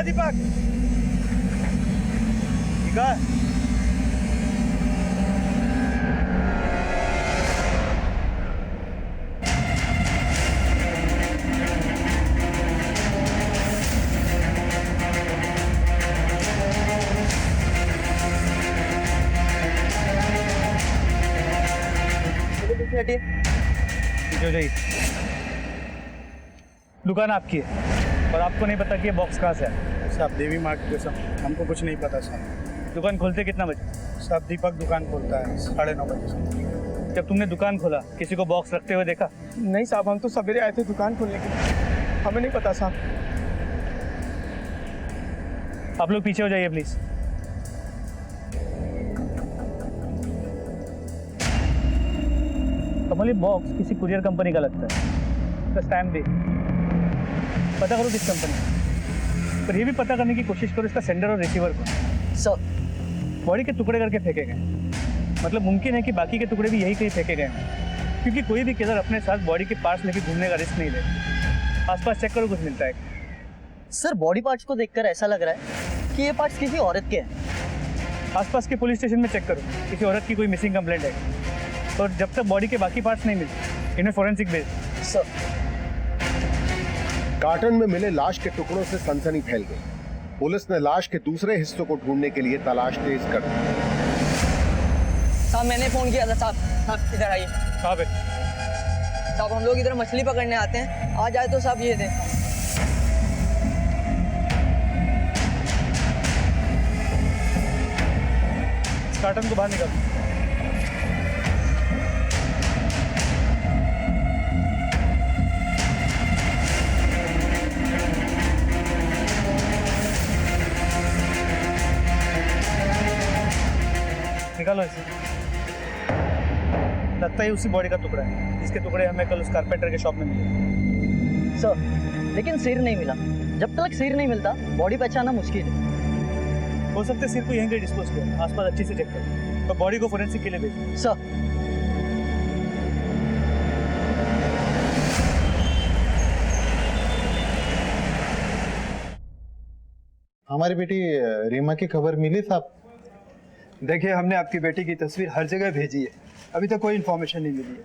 दीपक ठीक है। पीछे हो जाइए। दुकान आपकी है और आपको नहीं पता कि ये बॉक्स कहाँ से है? साहब देवी मार्ट के साहब हमको कुछ नहीं पता साहब। दुकान खोलते कितना बजे? साहब दीपक दुकान खोलता है 9:30 बजे साहब। जब तुमने दुकान खोला किसी को बॉक्स रखते हुए देखा? नहीं साहब, हम तो सवेरे आए थे दुकान खोलने के लिए, हमें नहीं पता साहब। आप लोग पीछे हो जाइए प्लीज। कमल, ये बॉक्स किसी कुरियर कंपनी का लगता है, इसका स्टैम्प भी। पता करो किस कंपनी, पर ये भी पता करने की कोशिश करो इसका सेंडर और रिसीवर को। सर, बॉडी के टुकड़े करके फेंके गए, मतलब मुमकिन है कि बाकी के टुकड़े भी यही कहीं फेंके गए, क्योंकि कोई भी किलर अपने साथ बॉडी के पार्ट्स लेके घूमने का रिस्क नहीं ले। आसपास चेक करो, कुछ मिलता है। सर बॉडी पार्ट्स को देखकर ऐसा लग रहा है कि ये पार्ट्स किसी औरत के हैं। आसपास के पुलिस स्टेशन में चेक करो, किसी औरत की कोई मिसिंग कंप्लेंट है, और जब तक बॉडी के बाकी पार्ट्स नहीं मिलते इन्हें फोरेंसिक भेज। सर, कार्टन में मिले लाश के टुकड़ों से सनसनी फैल गई। पुलिस ने लाश के दूसरे हिस्सों को ढूंढने के लिए तलाश तेज कर दी। साहब मैंने फोन किया था साहब, इधर आइए। कहाँ पे? साहब हम लोग इधर मछली पकड़ने आते हैं, आ जाए तो साहब ये दें। कार्टन को बाहर निकाल। निकालो इसे। लगता है उसी बॉडी का टुकड़ा है जिसके टुकड़े हमें कल उस कारपेंटर के शॉप में मिले। सर लेकिन सिर नहीं मिला, जब तक सिर नहीं मिलता बॉडी पहचानना मुश्किल है। हो सकता है सिर को यहीं कहीं डिस्पोज किया, आसपास अच्छे से चेक करो, तो बॉडी को फोरेंसिक के लिए भेजो। सर, हमारी बेटी रीमा की खबर मिली साहब? देखिए, हमने आपकी बेटी की तस्वीर हर जगह भेजी है, अभी तक कोई इन्फॉर्मेशन नहीं मिली है।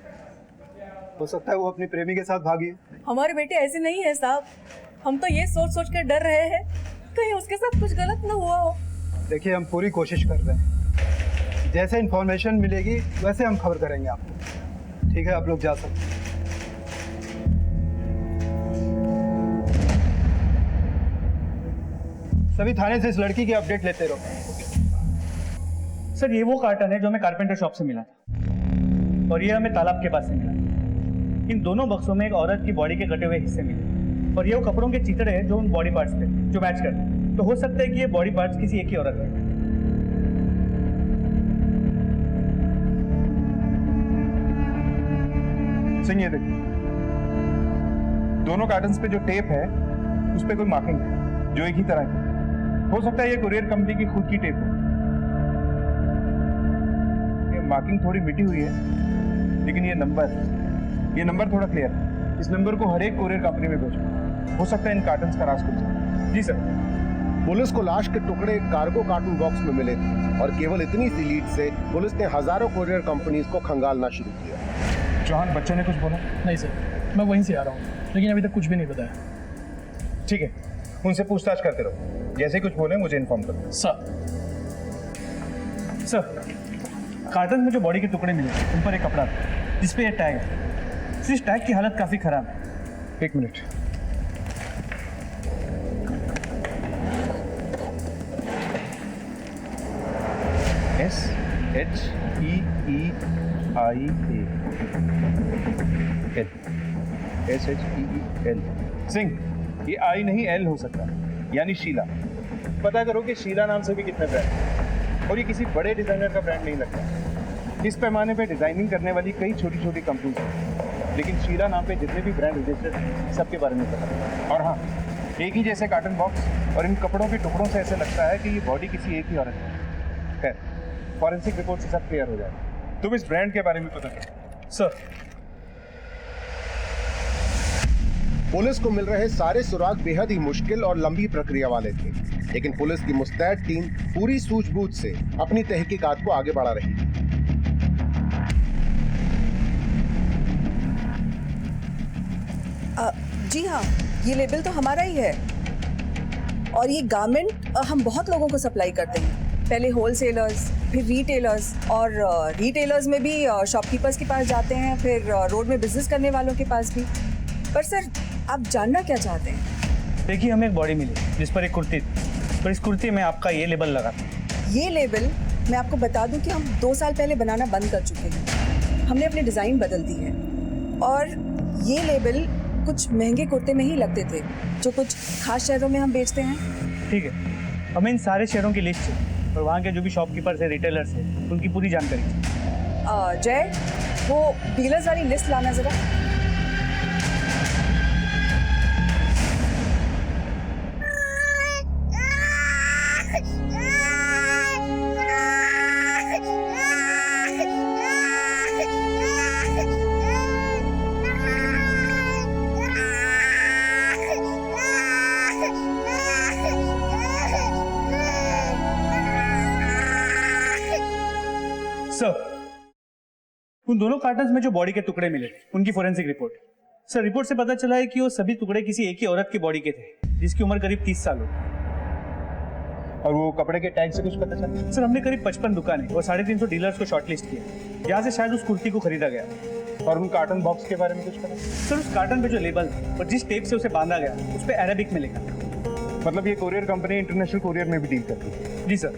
हो सकता है वो अपनी प्रेमी के साथ भागी है। हमारी बेटी ऐसी नहीं है साहब, हम तो ये सोच सोच कर डर रहे हैं कहीं उसके साथ कुछ गलत न हुआ हो। देखिए, हम पूरी कोशिश कर रहे हैं, जैसे इन्फॉर्मेशन मिलेगी वैसे हम खबर करेंगे आपको। ठीक है, आप लोग जा सकते हैं। सभी थाने से इस लड़की की अपडेट लेते रहो। सर ये वो कार्टन है जो हमें कारपेंटर शॉप से मिला था, और ये हमें तालाब के पास से मिला। इन दोनों बक्सों में एक औरत की बॉडी के कटे हुए हिस्से मिले, और ये वो कपड़ों के चितड़े हैं जो उन बॉडी पार्ट्स पे जो मैच करते हैं। तो हो सकता है कि ये बॉडी पार्ट्स किसी एक ही औरत के। सिंह, ये देखिए, दोनों कार्टन्स पे जो टेप है उस पे कोई मार्किंग है जो एक ही तरह की। हो सकता है ये कुरियर कंपनी की खुद की टेप हो। ये मार्किंग थोड़ी मिटी हुई है, लेकिन ये नंबर थोड़ा क्लियर है। इस नंबर को हर एक कुरियर कंपनी में भेजो, हो सकता है इन कार्टन्स का राज खुल जाए। जी सर। पुलिस को लाश के टुकड़े कार्गो कार्टून बॉक्स में मिले थे, और केवल इतनी सी लीड से पुलिस ने हजारों कुरियर कंपनीज को खंगालना शुरू किया। चौहान, बच्चों ने कुछ बोला? नहीं सर, मैं वहीं से आ रहा हूँ, लेकिन अभी तक कुछ भी नहीं बताया। ठीक है, उनसे पूछताछ करते रहो, जैसे कुछ बोले मुझे इन्फॉर्म करो। सर कार्टन में जो बॉडी के टुकड़े मिले उन पर एक कपड़ा था जिस पे ये टैग है। इस टैग की हालत काफी खराब है। एक मिनट। SHEEIA SHEEL। सिंह, ये आई नहीं एल हो सकता, यानी शीला। पता करो कि शीला नाम से भी कितने ब्रांड हैं, और ये किसी बड़े डिजाइनर का ब्रांड नहीं लगता। इस पैमाने पे डिजाइनिंग करने वाली कई छोटी छोटी कंपनीज हैं, लेकिन शीला नाम पे जितने भी ब्रांड रजिस्टर्ड हैं सबके बारे में पता। और हाँ, एक ही जैसे कार्टन बॉक्स और इन कपड़ों के टुकड़ों से ऐसे लगता है कि ये बॉडी किसी एक ही औरत है। खैर, फॉरेंसिक रिपोर्ट से सब क्लियर हो जाएगा। तुम इस ब्रांड के बारे में पता करो। सर पुलिस को मिल रहे सारे सुराग बेहद ही मुश्किल और लंबी प्रक्रिया वाले थे, लेकिन पुलिस की मुस्तैद टीम पूरी सूझबूझ से अपनी तहकीकात को आगे बढ़ा रही है। जी हाँ, ये लेबल तो हमारा ही है और ये गारमेंट हम बहुत लोगों को सप्लाई करते हैं। पहले होलसेलर्स, फिर रिटेलर्स और रिटेलर्स में भी शॉपकीपर्स के पास जाते हैं, फिर रोड में बिजनेस करने वालों के पास भी। पर सर, आप जानना क्या चाहते हैं? देखिए, हमें एक बॉडी मिली जिस पर एक कुर्ती थी, और इस कुर्ती में आपका ये लेबल लगा था। ये लेबल मैं आपको बता दूं कि हम 2 साल पहले बनाना बंद कर चुके हैं। हमने अपनी डिज़ाइन बदल दी है और ये लेबल कुछ महंगे कुर्ते में ही लगते थे जो कुछ खास शहरों में हम बेचते हैं। ठीक है, हमें इन सारे शहरों की लिस्ट है और वहाँ के जो भी शॉपकीपर्स है, रिटेलर्स है, उनकी पूरी जानकारी चाहिए। जय, वो डीलर्स वाली लिस्ट लाना ज़रा। सर, उन दोनों कार्टन्स में जो बॉडी के टुकड़े मिले थे, उनकी फोरेंसिक रिपोर्ट। सर, रिपोर्ट से पता चला है कि वो सभी टुकड़े किसी एक ही औरत की बॉडी के थे जिसकी उम्र करीब 30 साल हो। और वो कपड़े के टैग से कुछ पता चला? सर, हमने करीब 55 दुकानें और 350 डीलर्स को शॉर्टलिस्ट किया, जहाँ से शायद उस कुर्ती को खरीदा गया। और उन कार्टन बॉक्स के बारे में कुछ पता? सर, उस कार्टन पे जो लेबल था और जिस टेप से उसे बांधा गया, उस पर अरेबिक में लिखा था। मतलब ये कुरियर कंपनी इंटरनेशनल कुरियर में भी डील करती है? जी सर।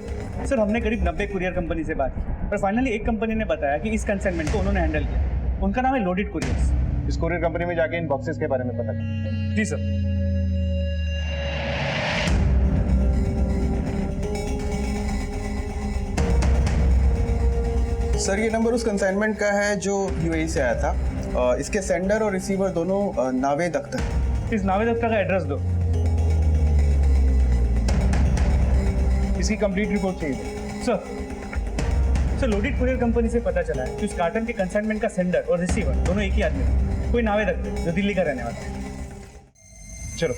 सर, हमने करीब 90 कुरियर कंपनी से बात की, पर फाइनली एक कंपनी ने बताया कि इस कंसाइनमेंट को उन्होंने हैंडल किया। उनका नाम है लोडेड कुरियर्स। इस कुरियर कंपनी में जाके इन बॉक्सेस के बारे में पता कर। जी सर। सर, ये नंबर उस कंसाइनमेंट का है जो यूएई से आया था। इसके सेंडर और रिसीवर दोनों नावेद अख्तर। इस नावेद अख्तर का एड्रेस दो। इसकी कंप्लीट रिपोर्ट चाहिए। सर, लोडेड कुरियर कंपनी से पता चला है कि उस कार्टन के कंसाइनमेंट का सेंडर और रिसीवर दोनों एक ही आदमी है। कोई नावेद अख्तर जो दिल्ली का रहने वाला है। चलो।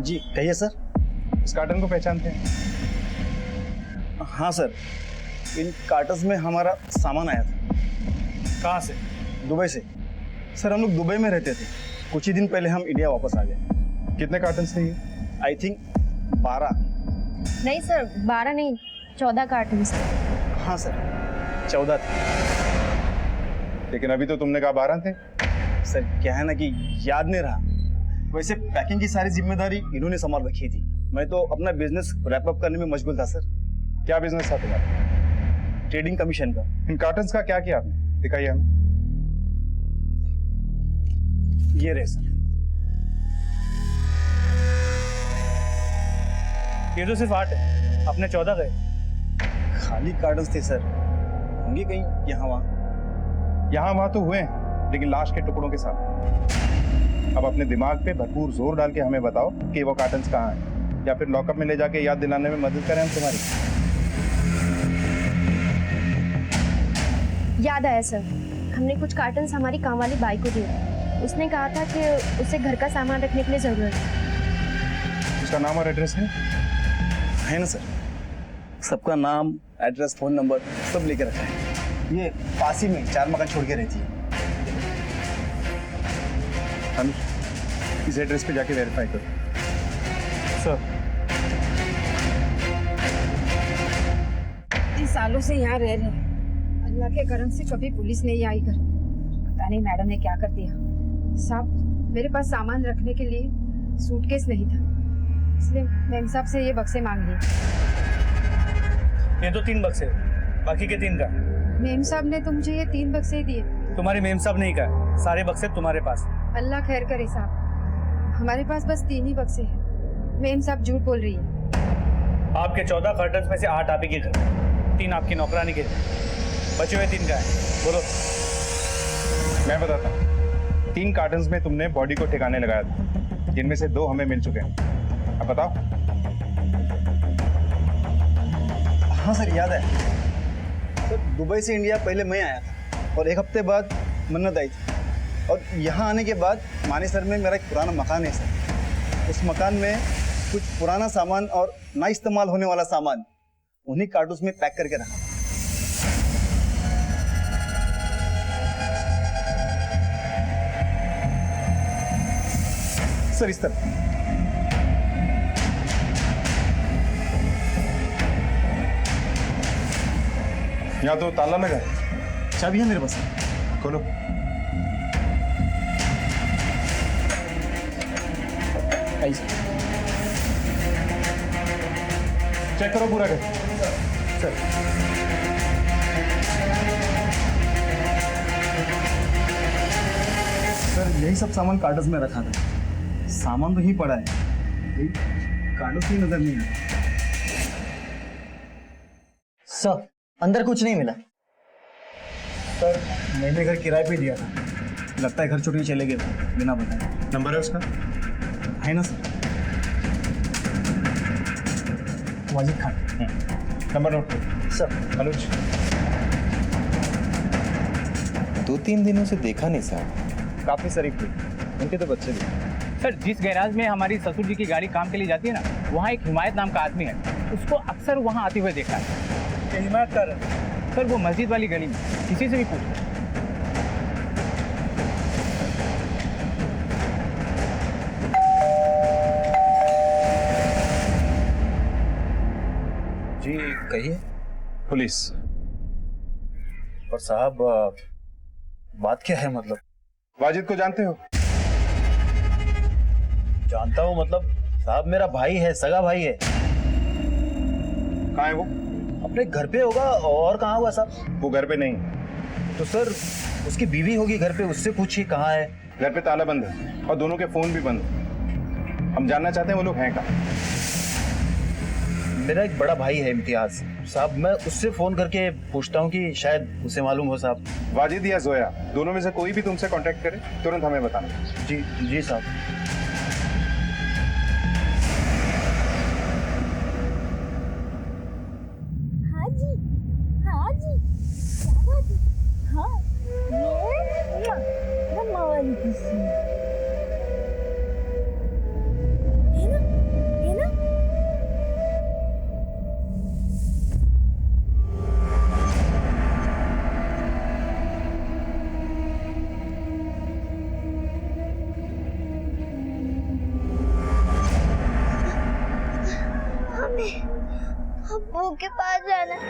जी कहिए सर। इस कार्टन को पहचानते हैं? हाँ सर, इन कार्टन्स में हमारा सामान आया था। कहाँ से? दुबई से। सर, हम लोग दुबई में रहते थे, कुछ ही दिन पहले हम इंडिया वापस आ गए। कितने कार्टन्स थे ये? I think 12। नहीं सर, 12 नहीं, 14 कार्टन थे। हाँ सर, 14 थे। लेकिन अभी तो तुमने कहा 12 थे। सर, क्या है ना कि याद नहीं रहा। वैसे पैकिंग की सारी जिम्मेदारी इन्होंने संभाल रखी थी। मैं तो अपना बिजनेस रैप अप करने में मशगूल था सर। क्या बिजनेस था तुम्हारा? ट्रेडिंग कमीशन का। इन कार्टन्स का क्या किया आपने? दिखाइए हमें। ये रहे सर। ये तो सिर्फ 8 है, अपने 14 गए। खाली कार्टन्स थे सर, होंगे कहीं यहाँ वहाँ। यहाँ वहां तो हुए हैं, लेकिन लाश के टुकड़ों के साथ। अब अपने दिमाग पे भरपूर जोर डाल के हमें बताओ कि वो कार्टन्स कहाँ हैं, या फिर लॉकअप में ले जाके याद दिलाने में मदद करें हम तुम्हारी। याद आया सर, हमने कुछ कार्टन्स हमारी काम वाली बाई को दिए। उसने कहा था कि उसे घर का सामान रखने के लिए जरूरत है। उसका नाम और एड्रेस है ना सर? सबका नाम, एड्रेस, फोन नंबर सब लेकर रखा है। ये पास ही में 4 मकान छोड़ के रहती है। हम इस एड्रेस पे जाके वेरीफाई करो। सर, इन सालों से यहाँ रह रहे हैं, अल्लाह के करम से कभी पुलिस नहीं आई घर। पता नहीं मैडम ने क्या कर दिया। साहब, मेरे पास सामान रखने के लिए सूटकेस नहीं था, इसलिए मेम साहब से ये बक्से मांग लिए। ये तो 3 बक्से, बाकी के 3 का? मेम साहब ने तो मुझे ये 3 बक्से दिए। तुम्हारी मेम साहब नहीं कहा, सारे बक्से तुम्हारे पास। अल्लाह खैर करे साहब, हमारे पास बस 3 ही बक्से हैं। मेम साहब झूठ बोल रही है। आपके 14 कर्टन्स में से 8 आप ही के घर, 3 आपकी नौकरानी के। बचे हुए 3 का है, बोलो। मैं बताता हूँ। 3 कार्टन्स में तुमने बॉडी को ठिकाने लगाया था, जिनमें से 2 हमें मिल चुके हैं। अब बताओ। हाँ सर, याद है सर। दुबई से इंडिया पहले मैं आया था और 1 हफ्ते बाद मन्नत आई थी, और यहाँ आने के बाद मानेसर में मेरा एक पुराना मकान है सर। उस मकान में कुछ पुराना सामान और ना इस्तेमाल होने वाला सामान उन्हीं कार्टून्स में पैक करके रखा। सर इस तरह। यहाँ तो ताला लगा है। चाबी है मेरे पास। खोलो। चेक करो पूरा घर। सर सर यही सब सामान कार्टून्स में रखा था। सामान तो ही पड़ा है, कार्टून्स ही नजर नहीं आया। सर अंदर कुछ नहीं मिला। सर मैंने घर किराए पे दिया था, लगता है घर छोड़ के चले गए बिना बताए। नंबर है उसका? है ना sir, Wajid Khan. Number note करो। सर अनुज। 2-3 दिनों से देखा नहीं साहब। काफी शरीफ थे, उनके तो बच्चे भी। सर जिस गैराज में हमारी ससुर जी की गाड़ी काम के लिए जाती है ना, वहाँ एक हिमायत नाम का आदमी है, उसको अक्सर वहाँ आते हुए देखा है। हिमायत कर सर, वो मस्जिद वाली गली में, किसी से भी पूछ। जी कहिए। पुलिस। और साहब बात क्या है? मतलब वाजिद को जानते हो? जानता हूँ, मतलब साहब मेरा भाई है, सगा भाई है। कहाँ है वो? अपने घर पे होगा, और कहाँ होगा साहब? वो घर पे नहीं। तो सर उसकी बीवी होगी घर पे, उससे पूछिए कहाँ है। घर पे ताला बंद है और दोनों के फोन भी बंद है। हम जानना चाहते हैं वो लोग हैं कहाँ। मेरा एक बड़ा भाई है इम्तियाज साहब, मैं उससे फोन करके पूछता हूँ कि शायद उसे मालूम हो साहब। वाजिद या जोया, दोनों में से कोई भी तुमसे कांटेक्ट करे तुरंत हमें बताना। जी जी साहब। हाँ जी, हाँ जी, क्या बात है? हाँ, ये मम्मा वाली किसी है ना, है ना? हमें अब्बू के पास जाना है।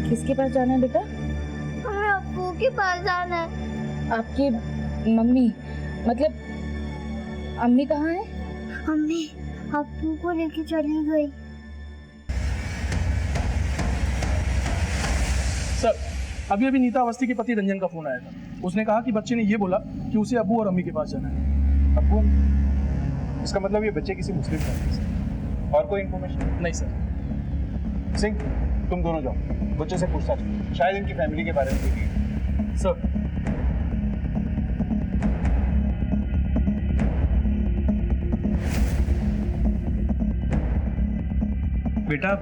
किसके पास जाना है बेटा? हमें अब्बू के पास जाना है। आपकी मम्मी, मतलब अम्मी कहाँ है? अम्मी अब्बू को लेके चली गई। सर अभी अभी नीता अवस्थी के पति रंजन का फोन आया था। उसने कहा कि बच्चे ने ये बोला कि उसे अब्बू और अम्मी के पास जाना है। अब्बू? इसका मतलब ये बच्चे किसी मुस्लिम फैमिली से। और कोई इन्फॉर्मेशन? नहीं सर। सिंह तुम दोनों जाओ, बच्चों से पूछताछ करो, शायद इनकी फैमिली के बारे में देखिए। सर बेटा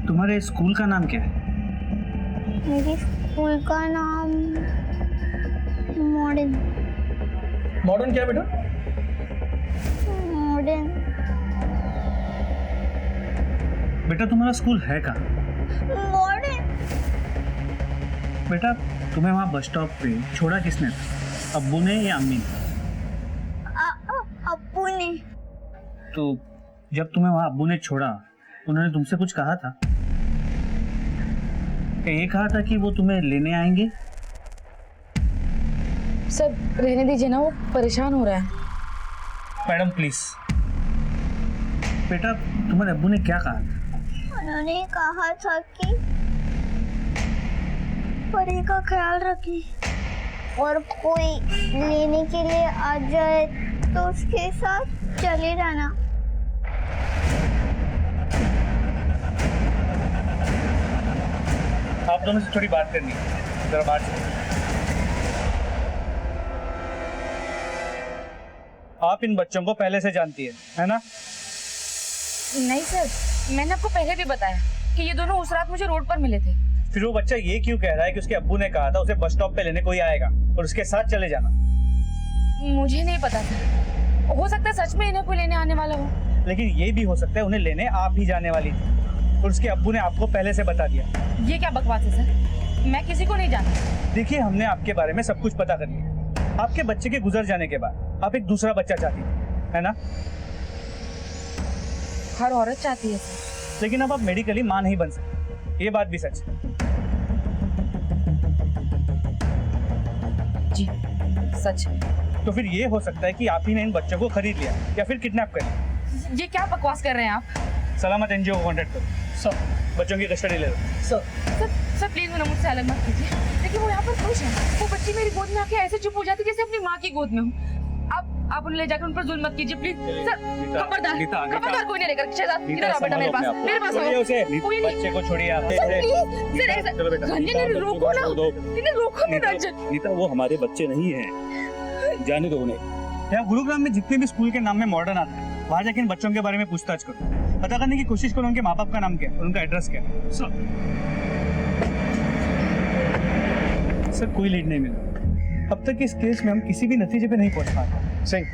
तुम्हारे स्कूल का नाम क्या है? मेरे स्कूल का नाम मॉडर्न। मॉडर्न क्या है बेटा? मॉडर्न। बेटा तुम्हारा स्कूल है कहाँ? मॉडर्न। बेटा तुम्हें वहाँ बस स्टॉप पे छोड़ा किसने था, अब्बू ने या अम्मी ने? अब्बू ने। तो जब तुम्हें वहाँ अब्बू ने छोड़ा, उन्होंने तुमसे कुछ कहा था? ये कहा था कि वो तुम्हें लेने आएंगे? सर रहने दीजिए ना, वो परेशान हो रहा है। Madam please. बेटा तुम्हारे अब्बू ने क्या कहा था? उन्होंने कहा था कि परी का ख्याल रखें और कोई लेने के लिए आ जाए तो उसके साथ चले जाना। आप दोनों से थोड़ी बात करनी है, जरा बात करो। आप इन बच्चों को पहले से जानती है ना? नहीं सर, मैंने आपको पहले भी बताया कि ये दोनों उस रात मुझे रोड पर मिले थे। फिर वो बच्चा ये क्यों कह रहा है कि उसके अब्बू ने कहा था उसे बस स्टॉप पे लेने कोई आएगा और उसके साथ चले जाना? मुझे नहीं पता था, हो सकता है सच में इन्हें कोई लेने आने वाला हो। लेकिन ये भी हो सकता है उन्हें लेने आप ही जाने वाली थी और उसके अब्बू ने आपको पहले से बता दिया। ये क्या बकवास है सर, मैं किसी को नहीं जानती। देखिए, हमने आपके बारे में सब कुछ पता कर लिया। आपके बच्चे के गुजर जाने के बाद आप एक दूसरा बच्चा चाहती थी, है ना? हर औरत चाहती है सर। लेकिन अब आप मेडिकली मां नहीं बन सकते, ये बात भी सच है। जी सच है। तो फिर ये हो सकता है कि आप ही ने इन बच्चों को खरीद लिया या फिर किडनैप कर लिया। ये क्या बकवास कर रहे हैं आप? सलामत एनजीओ को कांटेक्ट करो सर, बच्चों की कस्टडी ले लो। सर प्लीज मुझसे अलग मत कीजिए। देखिए वो यहाँ पर खुश है, वो बच्ची मेरी गोद में आके ऐसे चुप हो जाती जैसे अपनी माँ की गोद में हूँ। आप उन्हें ले जाकर उन पर जुल्म मत कीजिए प्लीज सर। खबरदार कोई नहीं लेकर शहजाद इधर आओ बेटा, मेरे पास आओ। कोई नहीं, बच्चे को छोड़िए आप। सर ऐसा रंजन रोको ना, इन्हें रोको ना रंजन। नीता वो हमारे बच्चे नहीं हैं, जाने दो उन्हें। यहाँ गुरुग्राम में जितने भी स्कूल के नाम में मॉडर्न आता है, वहाँ जाके इन बच्चों के बारे में पूछताछ करो, पता करने की कोशिश करो उनके माँ बाप का नाम क्या है, उनका एड्रेस क्या है। सर कोई लीड नहीं मिला अब तक। इस केस में हम किसी भी नतीजे पे नहीं पहुंच पाए। सिंह,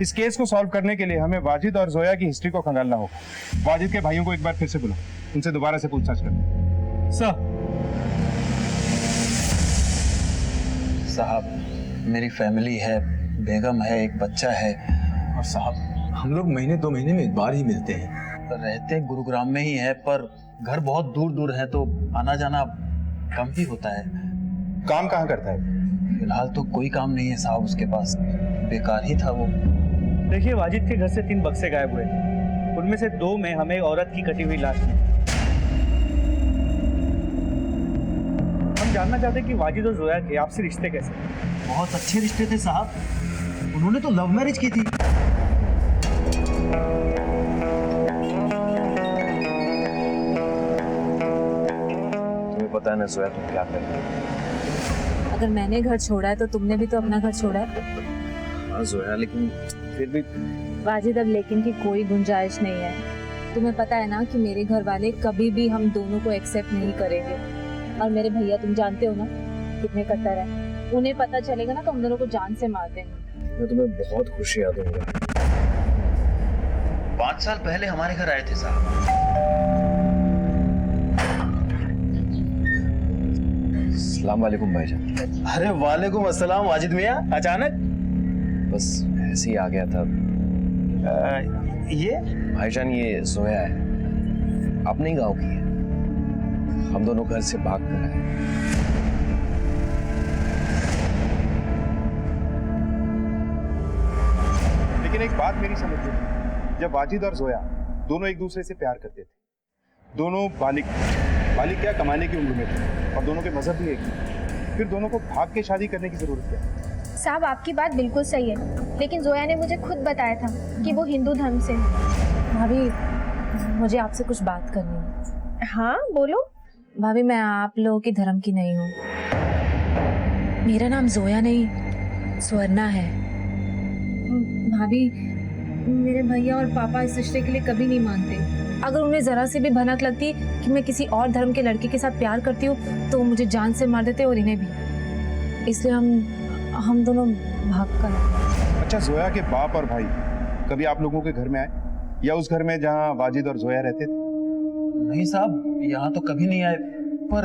इस केस को सॉल्व करने के लिए हमें वाजिद और जोया की हिस्ट्री को खंगालना होगा। वाजिद के भाइयों को एक बार फिर से बुलाओ, उनसे दोबारा से पूछताछ करें। साहब, मेरी फैमिली है, बेगम है, एक बच्चा है। और साहब, हम लोग महीने 2 महीने में एक बार ही मिलते हैं। रहते गुरुग्राम में ही है, पर घर बहुत दूर दूर है, तो आना जाना कम ही होता है। काम कहाँ करता है? फिलहाल तो कोई काम नहीं है साहब उसके पास, बेकार ही था वो। देखिए, वाजिद के घर से 3 बक्से गायब हुए थे, उनमें से 2 में हमें औरत की कटी हुई लाश मिली। हम जानना चाहते हैं कि वाजिद और जोया के आपसी रिश्ते कैसे? बहुत अच्छे रिश्ते थे साहब, उन्होंने तो लव मैरिज की थी। तुम्हें पता है ना जोया तुम क्या कर रही हो? अगर मैंने घर छोड़ा है तो तुमने भी तो अपना घर छोड़ा है। हाँ जोया, लेकिन फिर भी। वाजिद, अब लेकिन की कोई गुंजाइश नहीं है। तुम्हें पता है ना कि मेरे घर वाले कभी भी हम दोनों को एक्सेप्ट नहीं करेंगे। और मेरे भैया तुम जानते हो ना कितने कट्टर है, उन्हें पता चलेगा ना तो हम दोनों को जान से मार देंगे। मैं तुम्हें बहुत खुशियां दूंगा। 5 साल पहले हमारे घर आए थे साहब। अस्सलाम वालेकुम भाईजान। अरे वालेकुम अस्सलाम वाजिद मियां, अचानक? बस ऐसे ही आ गया था। ये भाईजान, ये जोया है, अपने ही गांव की है। हम दोनों घर से भाग कर आए। लेकिन एक बात मेरी समझ में, जब वाजिद और जोया दोनों एक दूसरे से प्यार करते थे, दोनों बालिग क्या कमाने की उम्र में थे और दोनों के मजहब भी एक ही, फिर दोनों को भाग के शादी करने की जरूरत क्या? साहब आपकी बात बिल्कुल सही है, लेकिन जोया ने मुझे खुद बताया था कि वो हिंदू धर्म से है। भाभी, मुझे आपसे कुछ बात करनी है। हाँ बोलो। भाभी, मैं आप लोगों के धर्म की नहीं हूँ। मेरा नाम जोया नहीं स्वर्णा है। भाभी, मेरे भैया और पापा इस रिश्ते के लिए कभी नहीं मानते। अगर उन्हें जरा से भी भनक लगती कि मैं किसी और धर्म के लड़के के साथ प्यार करती हूँ तो मुझे जान से मार देते और इन्हें भी। इसलिए हम दोनों भाग कर। अच्छा, जोया के बाप और भाई कभी आप लोगों के घर में आए या उस घर में जहाँ वाजिद और जोया रहते थे? नहीं साहब, यहाँ तो कभी नहीं आए, पर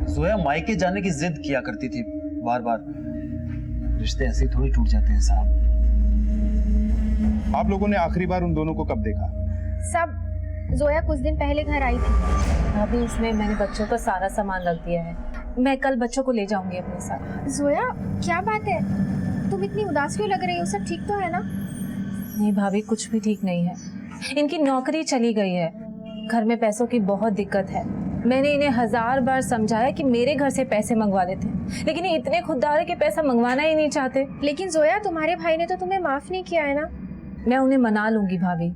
जोया मायके जाने की जिद किया करती थी बार बार। रिश्ते ऐसे थोड़ी टूट जाते हैं साहब। आप लोगों ने आखिरी बार उन दोनों को कब देखा? साहब, जोया कुछ दिन पहले घर आई थी। भाभी, इसमें मैंने बच्चों का सारा सामान रख दिया है। मैं कल बच्चों को ले जाऊंगी अपने साथ। जोया, क्या बात है? तुम इतनी उदास क्यों लग रही हो? सब ठीक तो है ना? नहीं भाभी, कुछ भी ठीक नहीं है। इनकी नौकरी चली गई है, घर में पैसों की बहुत दिक्कत है। मैंने इन्हें 1000 बार समझाया कि मेरे घर से पैसे मंगवा लेते, लेकिन ये इतने खुददार है कि पैसा मंगवाना ही नहीं चाहते। लेकिन जोया, तुम्हारे भाई ने तो तुम्हें माफ नहीं किया है ना। मैं उन्हें मना लूंगी भाभी।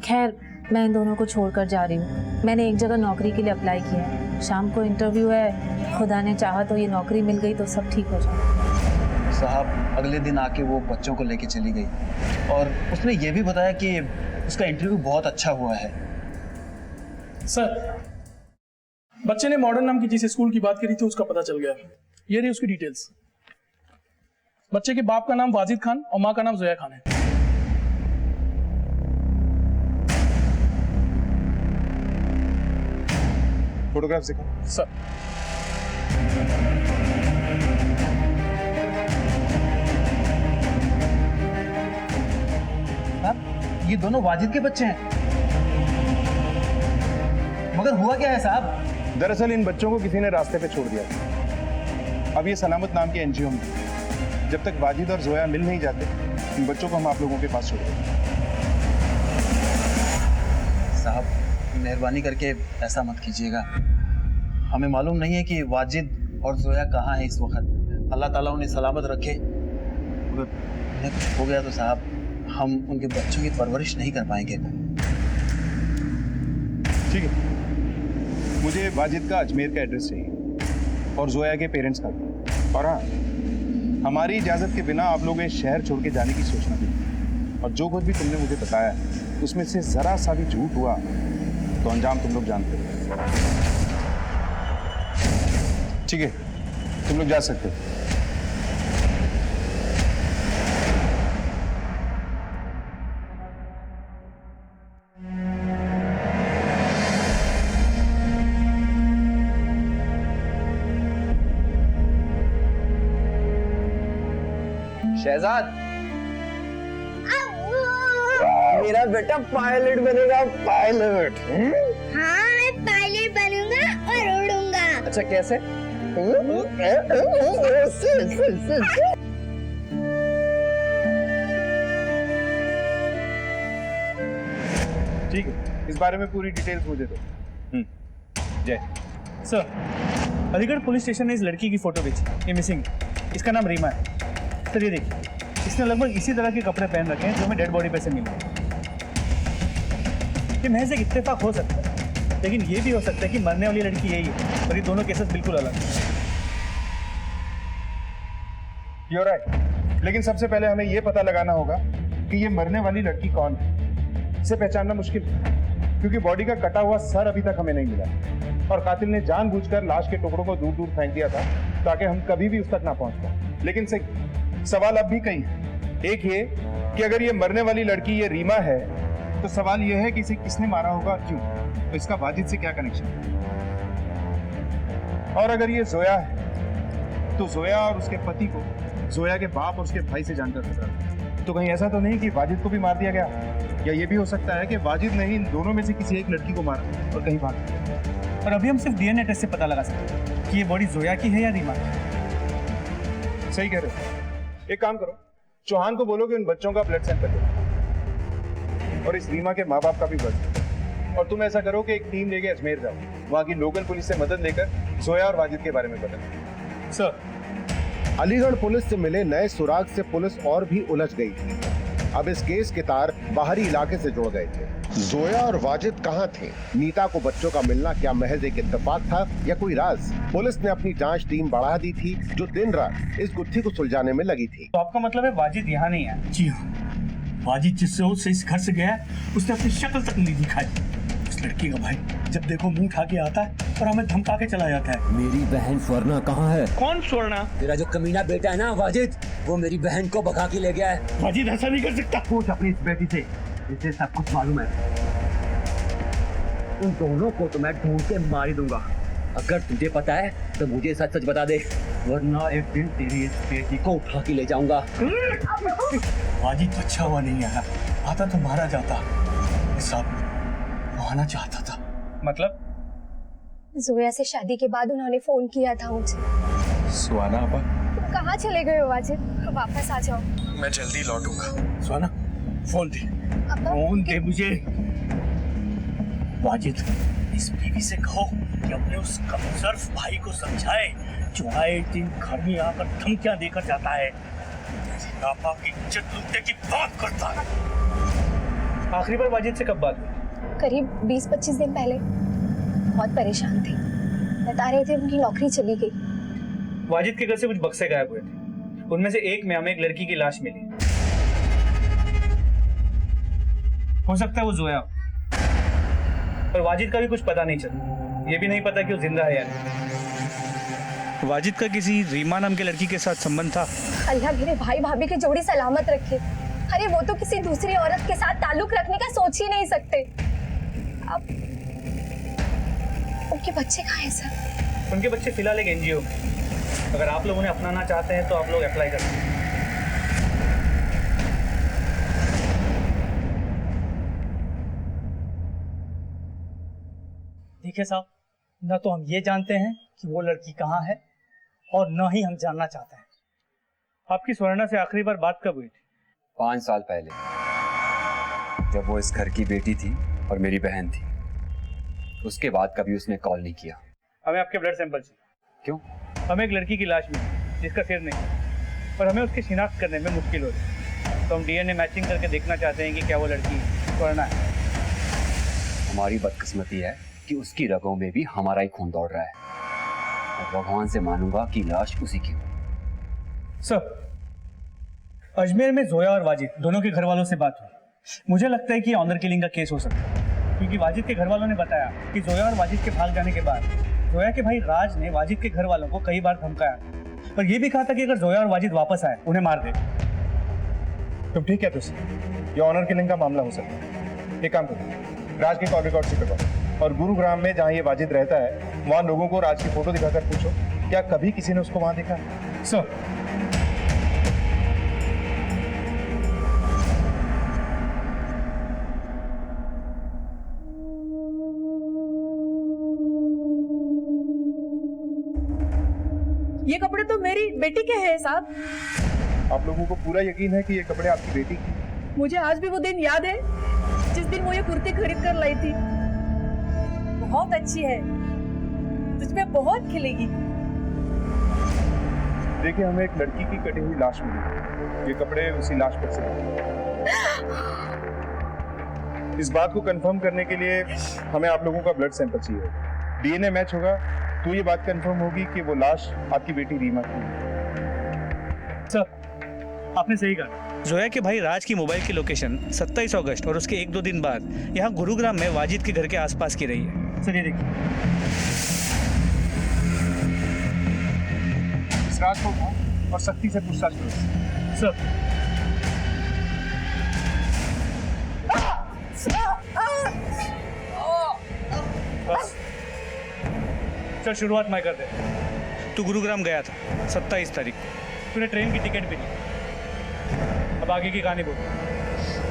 खैर, मैं इन दोनों को छोड़कर जा रही हूँ। मैंने एक जगह नौकरी के लिए अप्लाई किया है, शाम को इंटरव्यू है। खुदा ने चाहा तो ये नौकरी मिल गई तो सब ठीक हो जाए। साहब अगले दिन आके वो बच्चों को लेके चली गई और उसने ये भी बताया कि उसका इंटरव्यू बहुत अच्छा हुआ है। सर, बच्चे ने मॉडर्न नाम की जिस स्कूल की बात करी थी उसका पता चल गया। ये रही उसकी डिटेल्स। बच्चे के बाप का नाम वाजिद खान और माँ का नाम जोया खान है। फोटोग्राफ दिखाओ सर। ये दोनों वाजिद के बच्चे हैं, मगर हुआ क्या है साहब? दरअसल इन बच्चों को किसी ने रास्ते पे छोड़ दिया। अब ये सलामत नाम के एनजीओ में, जब तक वाजिद और जोया मिल नहीं जाते, इन बच्चों को हम आप लोगों के पास छोड़ देंगे। साहब मेहरबानी करके ऐसा मत कीजिएगा। हमें मालूम नहीं है कि वाजिद और जोया कहाँ है इस वक्त। अल्लाह ताला उन्हें सलामत रखे। अगर उन्हें कुछ हो गया तो साहब हम उनके बच्चों की परवरिश नहीं कर पाएंगे। ठीक है, मुझे वाजिद का अजमेर का एड्रेस चाहिए और जोया के पेरेंट्स का भी। और हाँ, हमारी इजाजत के बिना आप लोग इस शहर छोड़ के जाने की सोचना नहीं। और जो कुछ भी तुमने मुझे बताया उसमें से जरा सा भी झूठ हुआ तो अंजाम तुम लोग जानते हो। ठीक है, तुम लोग जा सकते हो। शहजाद, मेरा बेटा पायलट बनेगा, पायलट। हाँ, मैं पायलट बनूंगा और उड़ूंगा। अच्छा, कैसे? ठीक है, इस बारे में पूरी डिटेल्स मुझे दो। जय। सर, अलीगढ़ पुलिस स्टेशन ने इस लड़की की फोटो भेजी। ये मिसिंग है। इसका नाम रीमा है। सर ये देखिए, इसने लगभग इसी तरह के कपड़े पहन रखे हैं जो हमें डेड बॉडी पे से मिले। ये महज एक इत्तेफाक हो सकता है, लेकिन ये भी हो सकता है कि मरने वाली लड़की यही है और ये दोनों केसेस बिल्कुल अलग हैं। You're right। लेकिन सबसे पहले हमें यह पता लगाना होगा कि ये मरने वाली लड़की कौन है। इसे पहचानना मुश्किल है क्योंकि बॉडी का कटा हुआ सर अभी तक हमें नहीं मिला और कातिल ने जानबूझकर लाश के टुकड़ों को दूर दूर फेंक दिया था ताकि हम कभी भी उस तक ना पहुंच पाए। लेकिन सवाल अब भी कई है। एक ये कि अगर ये मरने वाली लड़की ये रीमा है तो सवाल ये है कि इसे किसने मारा होगा और क्यों, तो इसका वाजिद से क्या कनेक्शन है। और अगर ये जोया है तो जोया और उसके पति को जोया के बाप और उसके भाई से जानकर खतरा था। तो कहीं ऐसा तो नहीं कि वाजिद को भी मार दिया गया, या ये भी हो सकता है कि वाजिद ने ही इन दोनों में से किसी एक लड़की को मारा और कहीं भाग गया। और अभी हम सिर्फ डीएनए टेस्ट से पता लगा सकते हैं कि ये बॉडी जोया की है या रीमा की। सही कह रहे हो। एक काम करो, चौहान को बोलो कि उन बच्चों का ब्लड सैंपल लो और इस रीमा के माँ बाप का भी ब्लड। और तुम ऐसा करो कि एक टीम लेके अजमेर जाओ, वहां की लोकल पुलिस से मदद लेकर जोया और वाजिद के बारे में बताओ। सर, अलीगढ़ पुलिस से मिले नए सुराग से पुलिस और भी उलझ गई थी। अब इस केस के तार बाहरी इलाके से जुड़ गए थे। जोया और वाजिद कहाँ थे? नीता को बच्चों का मिलना क्या महज एक इत्तेफाक था या कोई राज? पुलिस ने अपनी जांच टीम बढ़ा दी थी जो दिन रात इस गुत्थी को सुलझाने में लगी थी। तो आपका मतलब है वाजिद यहाँ नहीं है? जी हाँ, वाजिद जिससे उससे इस घर से गया उसने अपनी शक्ल तक नहीं दिखाई। उस लड़की का भाई जब देखो मुंह उठा के आता है और हमें धमका के चला जाता है। मेरी बहन स्वर्णा कहाँ है? कौन स्वर्णा? तेरा जो कमीना बेटा है ना वाजिद, वो मेरी बहन को भगा के ले गया है। वाजिद ऐसा नहीं कर सकता। पूछ अपनी इस बेटी से, इसे सब कुछ मालूम है। उन दोनों को तो मैं ढूंढ के मार ही दूंगा। अगर तुझे पता है तो मुझे सच सच बता दे, वरना एक दिन तेरी इस बेटी को उठा के ले जाऊंगा। वाजिद तो अच्छा हुआ नहीं आया, आता तो मारा जाता। साहब आना चाहता था। मतलब? जोया से शादी के बाद उन्होंने फोन किया था मुझे। सुहाना आपा, तुम कहाँ चले गए हो वाजिद? वापस आ जाओ। मैं जल्दी लौटूंगा। सुहाना, फोन दे, फोन दे मुझे। वाजिद, इस बीवी से कहो कि अपने उस कमजोर भाई को समझाए जो आए दिन घर में आकर धमकियां देकर जाता है, मेरी पापा की इज्जत लूटने की बात करता है। आखिरी बार वाजिद से कब बात हुई? करीब 20-25 दिन पहले। बहुत परेशान थे, बता रहे थे उनकी नौकरी चली गई। वाजिद के घर से कुछ बक्से गायब हुए थे, उनमें से एक में हमें एक लड़की की लाश मिली। हो सकता है वो जोया हो, पर वाजिद का भी कुछ पता नहीं चला। ये भी नहीं पता कि वो जिंदा है या नहीं। वाजिद का किसी रीमा नाम की लड़की के साथ संबंध था। अल्लाह मेरे भाई भाभी की जोड़ी सलामत रखे। अरे वो तो किसी दूसरी औरत के साथ ताल्लुक रखने का सोच ही नहीं सकते। अब उनके बच्चे कहाँ हैं सर? उनके बच्चे फिलहाल एक एनजीओ में। अगर आप लोग उन्हें अपनाना चाहते हैं तो आप लोग अप्लाई कर सकते हैं। देखिए साहब, न तो हम ये जानते हैं कि वो लड़की कहाँ है और न ही हम जानना चाहते हैं। आपकी स्वर्णा से आखिरी बार बात कब हुई थी? 5 साल पहले, जब वो इस घर की बेटी थी और मेरी बहन थी। उसके बाद कभी उसने कॉल नहीं किया। हमें आपके ब्लड सैंपल चाहिए। क्यों? हमें एक लड़की की लाश मिली जिसका सिर नहीं, पर हमें उसकी शिनाख्त करने में मुश्किल हो रही है। तो हम डीएनए मैचिंग करके देखना चाहते हैं कि क्या वो लड़की स्वर्णा है। हमारी बदकिस्मती है कि उसकी रगों में भी हमारा ही खून दौड़ रहा है, और भगवान से मानूंगा कि लाश उसी की हो। सर, अजमेर में जोया और वाजिद दोनों के घर वालों से बात हुई। मुझे लगता है कि ऑनर किलिंग का केस हो सकता है, क्योंकि वाजिद के घर वालों ने बताया कि जोया और वाजिद के भाग जाने के बाद जोया के भाई राज ने वाजिद के घर वालों को कई बार धमकाया, और ये भी कहा था कि अगर जोया और वाजिद वापस आए उन्हें मार दे। तुम ठीक है? ये ऑनर किलिंग का मामला हो सकता है। एक काम करो, राज की कॉल रिकॉर्ड से करवाओ, और गुरुग्राम में जहाँ ये वाजिद रहता है वहाँ लोगों को राज की फोटो दिखाकर पूछो क्या कभी किसी ने उसको वहाँ देखा। सर, ये कपड़े तो मेरी बेटी के हैं साहब। आप लोगों को पूरा यकीन है कि ये कपड़े आपकी बेटी की? मुझे आज भी वो दिन याद है जिस दिन वो ये कुर्ती खरीद कर लाई थी। बहुत अच्छी है, तुझमें बहुत खिलेगी। देखिए, हमें एक लड़की की कटी हुई लाश मिली। ये कपड़े उसी लाश पर से। इस बात को कंफर्म करने के लिए हमें आप लोगों का ब्लड सैंपल चाहिए। डीएनए मैच होगा तो ये बात कंफर्म होगी कि वो लाश आपकी बेटी रीमा की है। सर, आपने सही कहा। जोया के भाई राज की मोबाइल की लोकेशन 27 अगस्त और उसके 1-2 दिन बाद यहाँ गुरुग्राम में वाजिद के घर के आसपास की रही है। सर, ये देखिए। इस राज को उठाओ और सख्ती से पूछताछ करो। सर, बस चल, शुरुआत मैं कर दे। तू गुरुग्राम गया था 27 तारीख को, तूने ट्रेन की टिकट भी ली। अब आगे की कहानी बोल।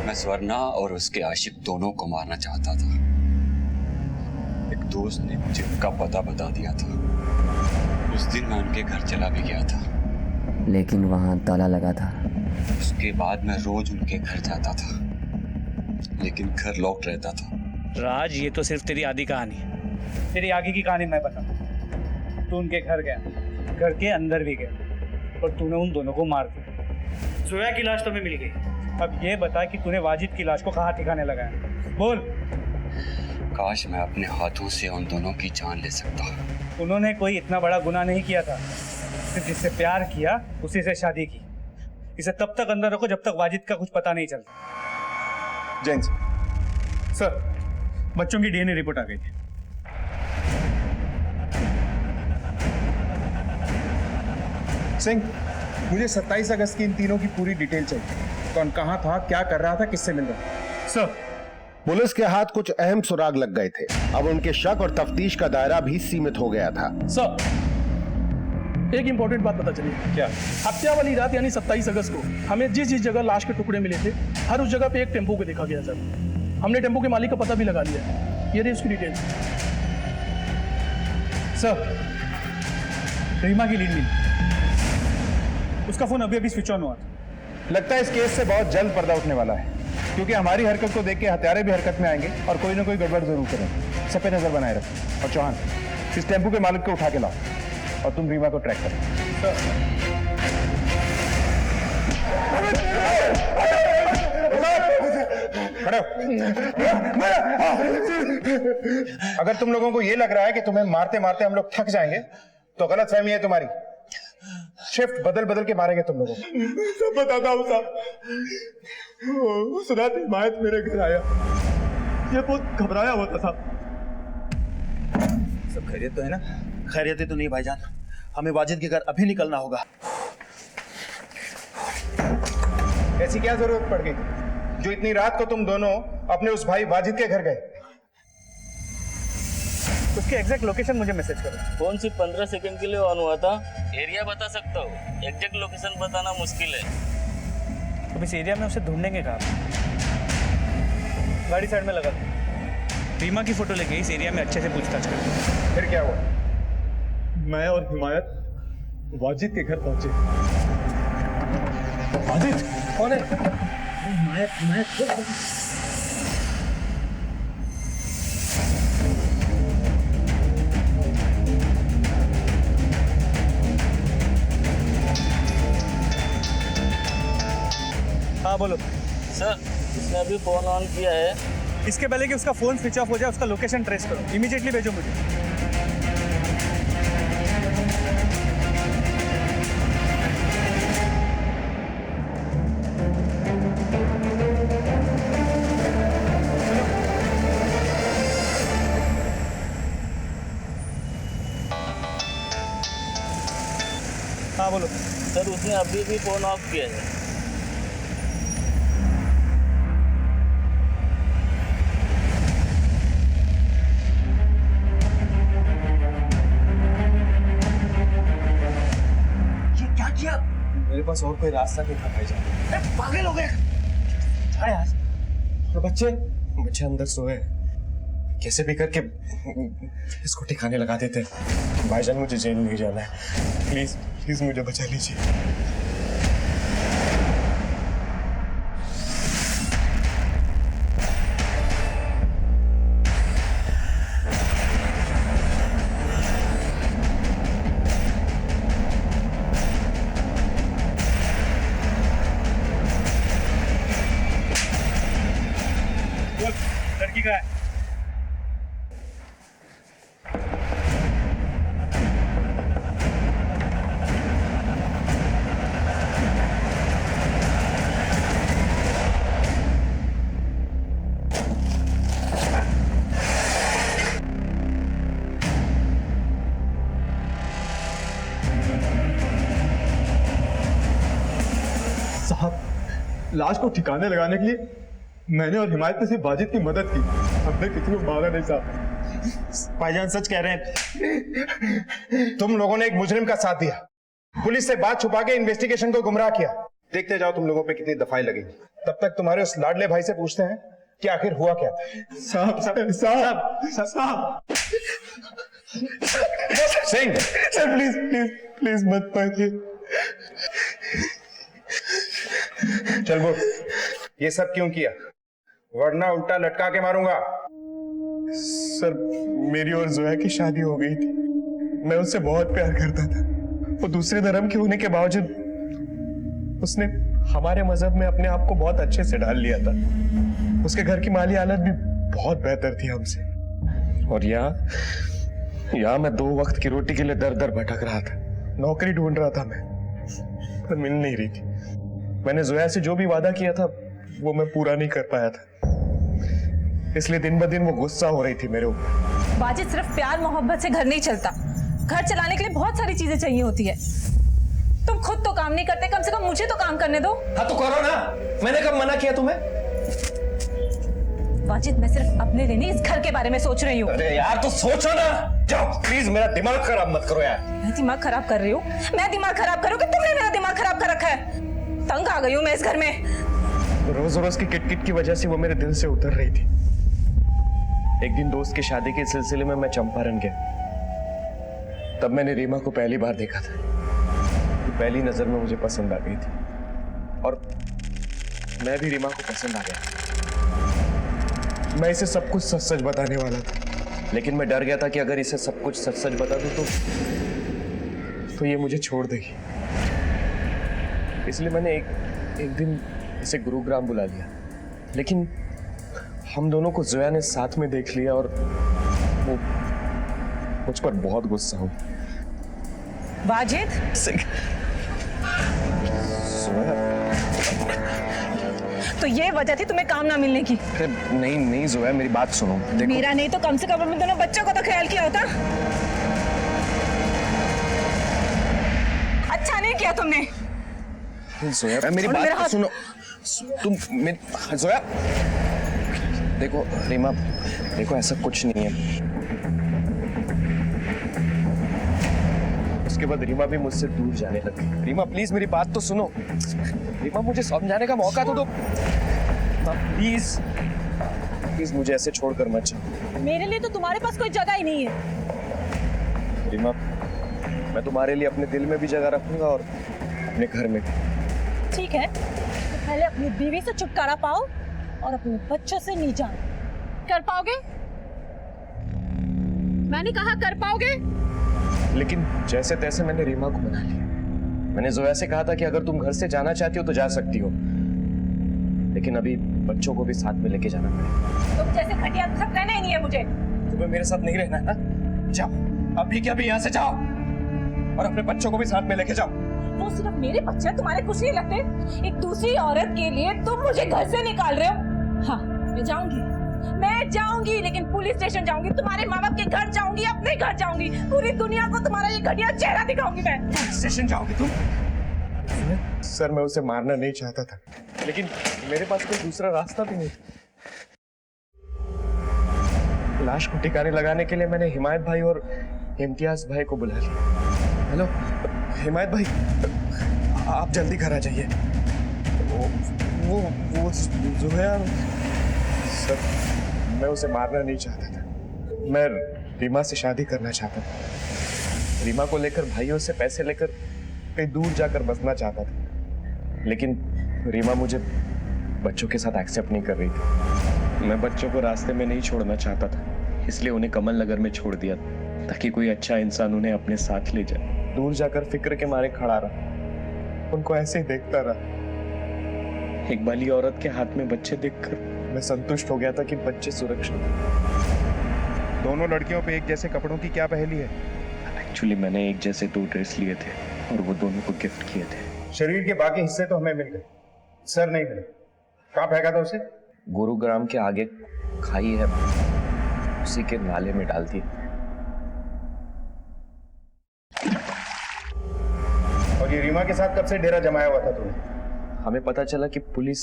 मैं स्वर्णा और उसके आशिक दोनों को मारना चाहता था। एक दोस्त ने मुझे उनका पता बता दिया था। उस दिन मैं उनके घर चला भी गया था, लेकिन वहां ताला लगा था। उसके बाद मैं रोज उनके घर जाता था, लेकिन घर लॉक्ड रहता था। राज, ये तो सिर्फ तेरी आधी कहानी है। तेरी आगे की कहानी मैं बताऊं। तू उनके घर गया, घर के अंदर भी गया, और तूने उन दोनों को मार दिया। जोया की लाश तुम्हें मिल गई। अब ये बता कि तूने वाजिद की लाश को कहाँ ठिकाने लगाया? बोल। काश मैं अपने हाथों से उन दोनों की जान ले सकता। उन्होंने कोई इतना बड़ा गुनाह नहीं किया था। सिर्फ जिससे प्यार किया उसी से शादी की। इसे तब तक अंदर रखो जब तक वाजिद का कुछ पता नहीं चलता। जैन सर, बच्चों की डीएनए रिपोर्ट आ गई थी। सिंह, मुझे 27 अगस्त की इन तीनों की पूरी डिटेल चाहिए। कौन कहाँ था, क्या कर रहा था, किससे मिल रहा था? सर, पुलिस के हाथ कुछ अहम सुराग लग गए थे। अब उनके शक और तफ्तीश का दायरा भी सीमित हो गया था। सर, एक इंपॉर्टेंट बात पता चली। क्या? हत्या वाली रात यानी 27 अगस्त को हमें जिस जिस जगह लाश के टुकड़े मिले थे, हर उस जगह पे एक टेम्पो को देखा गया सर। हमने टेम्पो के मालिक का पता भी लगा लिया। ये रही उसकी डिटेल्स। सर, रीमा की लीड मिली। उसका फोन अभी स्विच ऑन हुआ था। लगता है इस केस से बहुत जल्द पर्दा उठने वाला है, क्योंकि हमारी हरकत को देख के हत्यारे भी हरकत में आएंगे और कोई ना कोई गड़बड़ जरूर करेंगे। सब पे नजर बनाए रखें। और चौहान, इस टेम्पो के मालिक को उठा के लाओ और तुम रीमा को ट्रैक करो। खड़े हो। अगर तुम लोगों को ये लग रहा है कि तुम्हें मारते मारते हम लोग थक जाएंगे तो गलत फहमी है तुम्हारी। शिफ्ट बदल बदल के मारेंगे तुम लोगों को। सब बताता हूँ साहब। उस रात हिमायत मेरे घर आया, ये बहुत घबराया हुआ था साहब। सब खैरियत तो है ना? खैरियत तो नहीं भाईजान, हमें वाजिद के घर अभी निकलना होगा। ऐसी क्या जरूरत पड़ गई जो इतनी रात को तुम दोनों अपने उस भाई वाजिद के घर गए? उसकी एग्जैक्ट लोकेशन मुझे मैसेज करो। फोन सिर्फ 15 सेकंड के लिए ऑन हुआ था। एरिया बता सकता हूँ, एग्जैक्ट लोकेशन बताना मुश्किल है। अब इस एरिया में उसे ढूंढेंगे कहाँ? गाड़ी साइड में लगा दो। रीमा की फोटो लेके इस एरिया में अच्छे से पूछताछ कर। फिर क्या हुआ? मैं और हिमायत वाजिद के घर पहुंचे। वाजिद कौन है? हिमायत हाँ बोलो सर, उसने अभी फोन ऑन किया है। इसके पहले कि उसका फोन स्विच ऑफ हो जाए उसका लोकेशन ट्रेस करो। इमीडिएटली भेजो मुझे। हाँ बोलो सर, उसने अभी भी फोन ऑफ किया है। मेरे पास और कोई रास्ता नहीं था भाईजान। पागल हो गए यार। बच्चे अंदर सोए, कैसे भी करके इसको ठिकाने लगा देते। भाईजान मुझे जेल नहीं जाना है, प्लीज प्लीज मुझे बचा लीजिए। लड़की का है। साहब, लाश को ठिकाने लगाने के लिए मैंने और हिमायत ने सिर्फ वाजिद की मदद की, हमने किसी को मारा नहीं साहब। भाईजान सच कह रहे हैं, तुम लोगों ने एक मुजरिम का साथ दिया, पुलिस से बात छुपा के इन्वेस्टिगेशन को गुमराह किया। देखते जाओ तुम लोगों पे कितनी दफाई लगेगी। तब तक तुम्हारे उस लाडले भाई से पूछते हैं कि आखिर हुआ क्या था। साहब साहब साहब साहब Singh, sir please please please मत मारिए। चल बोल, ये सब क्यों किया? वरना उल्टा लटका के मारूंगा। सर, मेरी और जोया की शादी हो गई थी। मैं उससे बहुत प्यार करता था। वो दूसरे धर्म के होने के बावजूद उसने हमारे मजहब में अपने आप को बहुत अच्छे से ढाल लिया था। उसके घर की माली हालत भी बहुत बेहतर थी हमसे। और यहाँ मैं 2 वक्त की रोटी के लिए दर दर भटक रहा था। नौकरी ढूंढ रहा था मैं, पर मिल नहीं रही थी। मैंने जोया से जो भी वादा किया था वो मैं पूरा नहीं कर पाया था, इसलिए दिन ब दिन वो गुस्सा हो रही थी मेरे ऊपर। वाजिद, सिर्फ प्यार मोहब्बत से घर नहीं चलता। घर चलाने के लिए बहुत सारी चीजें चाहिए होती है। तुम खुद तो काम नहीं करते, कम से कम मुझे तो काम करने दो। हाँ तो करो ना, मैंने कब मना किया तुम्हें? वाजिद, मैं सिर्फ अपने लिए नहीं इस घर के बारे में सोच रही हूँ। अरे यार तो सोचो ना, जाओ प्लीज, मेरा दिमाग खराब मत करो यार। मैं दिमाग खराब कर रही हूँ? मैं दिमाग खराब करूँ कि तुमने मेरा दिमाग खराब कर रखा है? तंग आ गई हूँ मैं इस घर में। रोज रोज की किटकिट की वजह से वो मेरे दिल से उतर रही थी। एक दिन दोस्त की शादी के सिलसिले में मैं चंपारण गया। तब मैंने रीमा को पहली बार देखा था। पहली नजर में मुझे पसंद आ गई थी और मैं भी रीमा को पसंद आ गया। मैं इसे सब कुछ सच सच बताने वाला था, लेकिन मैं डर गया था कि अगर इसे सब कुछ सच सच बता दूं तो ये मुझे छोड़ देगी। इसलिए मैंने एक दिन इसे गुरुग्राम बुला लिया, लेकिन हम दोनों को जोया ने साथ में देख लिया और वो मुझ पर बहुत गुस्सा हुई। वाजिद, तो ये वजह थी तुम्हें काम ना मिलने की? नहीं नहीं जोया, मेरी बात सुनो। देखो, मेरा नहीं तो कम से कम अपने दोनों बच्चों को तो ख्याल किया होता। अच्छा नहीं किया तुमने। जोया मेरी बात तो सुनो। जोया देखो रीमा, देखो ऐसा कुछ नहीं है। उसके बाद रीमा भी मुझसे दूर जाने लगी। रीमा प्लीज मेरी बात तो सुनो। रीमा मुझे समझाने का मौका तो दो। प्लीज प्लीज मुझे ऐसे छोड़कर मत जाओ। मेरे लिए तो तुम्हारे पास कोई जगह ही नहीं है। रीमा, मैं तुम्हारे लिए अपने दिल में भी जगह रखूंगा और अपने घर में भी। ठीक है, तो पहले अपनी बीवी से छुटकारा पाओ और अपने बच्चों से नहीं जाओ। कर पाओगे? मैंने कहा कर पाओगे? लेकिन जैसे तैसे मैंने रीमा को मना लिया। मैंने जोया से कहा था कि अगर तुम घर से जाना चाहती हो तो जा सकती हो, लेकिन अभी बच्चों को भी साथ में लेके जाना पड़ेगा। तुम जैसे घटिया सब रहना ही नहीं है मुझे। तुम्हें मेरे साथ नहीं रहना है ना? जाओ अभी क्या अभी यहाँ से जाओ और अपने बच्चों को भी साथ में लेके जाओ। वो सिर्फ मेरे बच्चे तुम्हारे कुछ नहीं लगते? एक दूसरी औरत के लिए तुम मुझे घर से निकाल रहे हो? हाँ, मैं जाऊंगी, लेकिन पुलिस स्टेशन जाऊंगी, तुम्हारे माँ बाप के घर जाऊंगी, अपने घर जाऊंगी, पूरी दुनिया को तुम्हारा ये घटिया चेहरा दिखाऊंगी मैं। पुलिस स्टेशन जाओगी तुम? सर मैं उसे मारना नहीं चाहता था, लेकिन मेरे पास कोई दूसरा रास्ता भी नहीं। लाश को ठिकाने लगाने के लिए मैंने हिमायत भाई और इम्तियाज भाई को बुला लिया। हेलो हिमायत भाई, आप जल्दी घर आ जाइए। वो जो है सर, मैं उसे मारना नहीं चाहता था। मैं रीमा से शादी करना चाहता था। रीमा को लेकर भाइयों से पैसे लेकर कहीं दूर जाकर बसना चाहता था, लेकिन रीमा मुझे बच्चों के साथ एक्सेप्ट नहीं कर रही थी। मैं बच्चों को रास्ते में नहीं छोड़ना चाहता था, इसलिए उन्हें कमल नगर में छोड़ दिया ताकि कोई अच्छा इंसान उन्हें अपने साथ ले जाए। दूर जाकर फिक्र के मारे खड़ा रहा, उनको ऐसे ही देखता रहा। एक बाली औरत के हाथ में बच्चे देखकर मैं संतुष्ट हो गया था कि बच्चे सुरक्षित। दोनों लड़कियों पे एक जैसे कपड़ों की क्या पहेली है? एक्चुअली मैंने एक जैसे 2 ड्रेस लिए थे और वो दोनों को गिफ्ट किए थे। शरीर के बाकी हिस्से तो हमें मिल गए, सर नहीं मिले। कहाँ फेंका था उसे? गुरुग्राम के आगे खाई है, उसी के नाले में डाल दी। और ये रीमा के साथ कब से डेरा जमाया हुआ था तूने? हमें पता चला कि पुलिस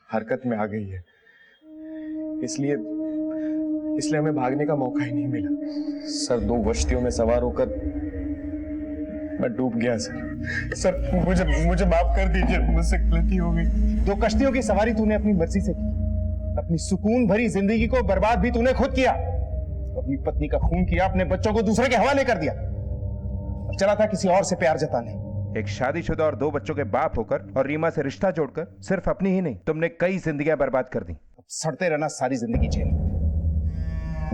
हरकत में आ गई है, इसलिए हमें भागने का मौका ही नहीं मिला। सर 2 कश्तियों में सवार होकर मैं डूब गया सर मुझे माफ कर दीजिए, मुझसे गलती हो गई। 2 कश्तियों की सवारी तूने अपनी मर्जी से की, अपनी सुकून भरी जिंदगी को बर्बाद भी तूने खुद किया। अपनी पत्नी का खून किया, अपने बच्चों को दूसरे के हवाले कर दिया, चला था किसी और से प्यार जताने। एक शादीशुदा और 2 बच्चों के बाप होकर और रीमा से रिश्ता जोड़कर सिर्फ अपनी ही नहीं, तुमने कई जिंदगियां बर्बाद कर दी। अब सड़ते रहना सारी जिंदगी जेल।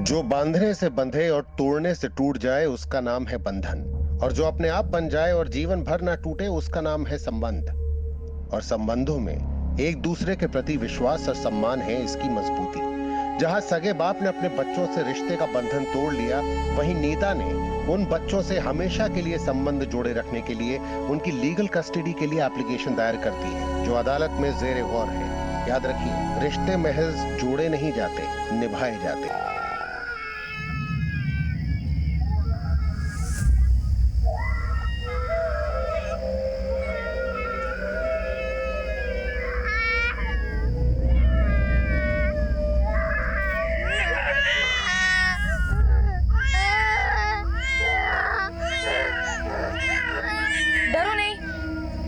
जो बांधने से बंधे और तोड़ने से टूट जाए उसका नाम है बंधन, और जो अपने आप बन जाए और जीवन भर ना टूटे उसका नाम है संबंध। और संबंधों में एक दूसरे के प्रति विश्वास और सम्मान है इसकी मजबूती। जहां सगे बाप ने अपने बच्चों से रिश्ते का बंधन तोड़ लिया, वहीं नीता ने उन बच्चों से हमेशा के लिए संबंध जोड़े रखने के लिए उनकी लीगल कस्टडी के लिए एप्लीकेशन दायर कर दी है, जो अदालत में जेर गौर है। याद रखिए, रिश्ते महज जोड़े नहीं जाते, निभाए जाते।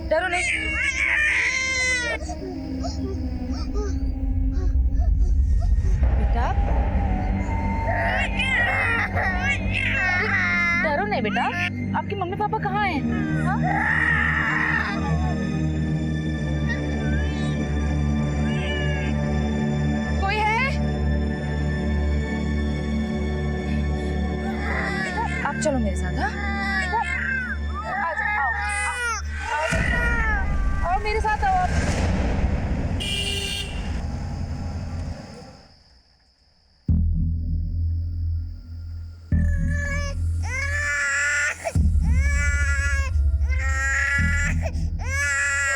डरो नहीं। बेटा डरो नहीं बेटा, आपके मम्मी पापा कहाँ हैं? कोई है? साथ, हाँ? आ जाओ, आओ मेरे साथ आओ आप।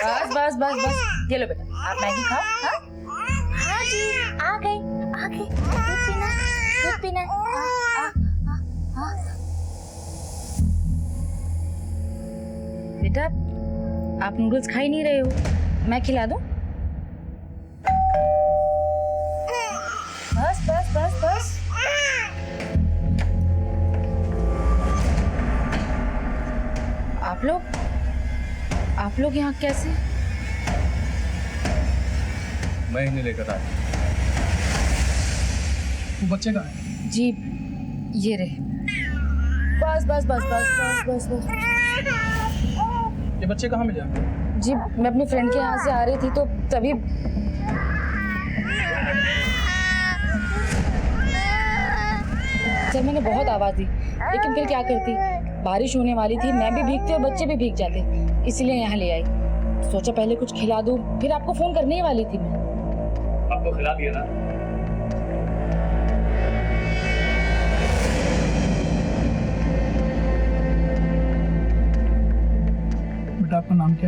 बस बस बस बस, ये लो बेटा, आप मैगी खाओ। हाँ हाँ जी, आ गई दूध पीना बेटा, आप नूडल्स खा ही नहीं रहे हो, मैं खिला दूं? बस बस बस बस। आप लोग यहाँ कैसे? मैं इन्हें लेकर आया। वो बच्चे कहाँ हैं? जी ये रहे। बस बस बस बस बस बस बस। ये बच्चे कहाँ मिले आपको? जी मैं अपनी फ्रेंड के यहाँ से आ रही थी तो तभी सर मैंने बहुत आवाज़ दी, लेकिन फिर क्या करती, बारिश होने वाली थी, मैं भी भीगती और बच्चे भी भीग जाते, इसलिए यहाँ ले आई। सोचा पहले कुछ खिला दूँ, फिर आपको फोन करने ही वाली थी मैं। आपको खिला दिया ना? बेटा आपका नाम क्या?